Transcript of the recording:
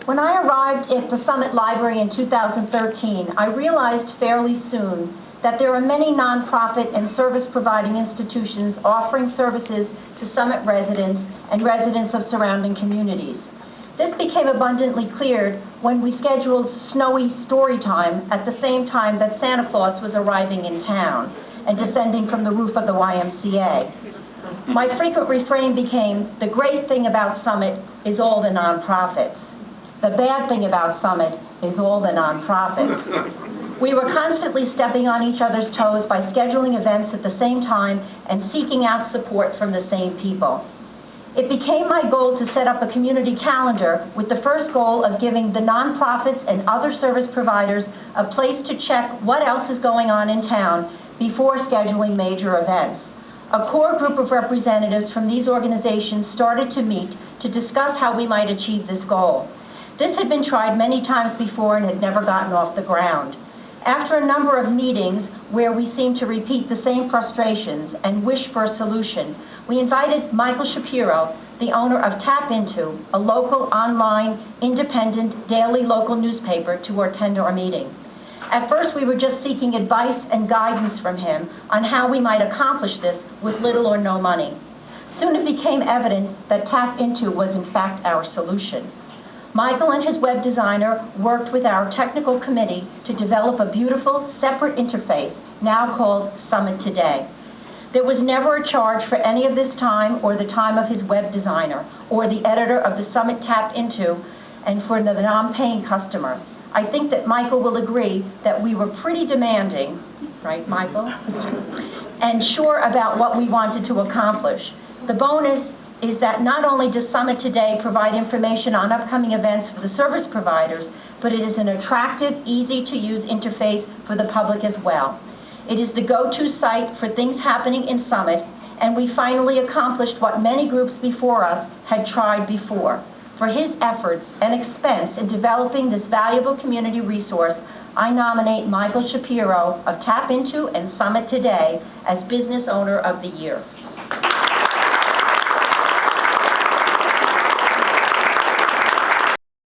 When I arrived at the Summit Library in 2013, I realized fairly soon that there are many nonprofit and service-providing institutions offering services to Summit residents and residents of surrounding communities. This became abundantly clear when we scheduled snowy story time at the same time that Santa Claus was arriving in town and descending from the roof of the YMCA. My frequent refrain became, the great thing about Summit is all the nonprofits. The bad thing about Summit is all the nonprofits. We were constantly stepping on each other's toes by scheduling events at the same time and seeking out support from the same people. It became my goal to set up a community calendar with the first goal of giving the nonprofits and other service providers a place to check what else is going on in town before scheduling major events. A core group of representatives from these organizations started to meet to discuss how we might achieve this goal. This had been tried many times before and had never gotten off the ground. After a number of meetings where we seemed to repeat the same frustrations and wish for a solution, we invited Michael Shapiro, the owner of Tap Into, a local, online, independent, daily local newspaper, to attend our meeting. At first, we were just seeking advice and guidance from him on how we might accomplish this with little or no money. Soon it became evident that Tap Into was in fact our solution. Michael and his web designer worked with our technical committee to develop a beautiful, separate interface, now called Summit Today. There was never a charge for any of this time or the time of his web designer or the editor of the Summit Tap Into and for the non-paying customer. I think that Michael will agree that we were pretty demanding, right, Michael? And sure about what we wanted to accomplish. The bonus is that not only does Summit Today provide information on upcoming events for the service providers, but it is an attractive, easy-to-use interface for the public as well. It is the go-to site for things happening in Summit, and we finally accomplished what many groups before us had tried before. For his efforts and expense in developing this valuable community resource, I nominate Michael Shapiro of Tap Into and Summit Today as Business Owner of the Year.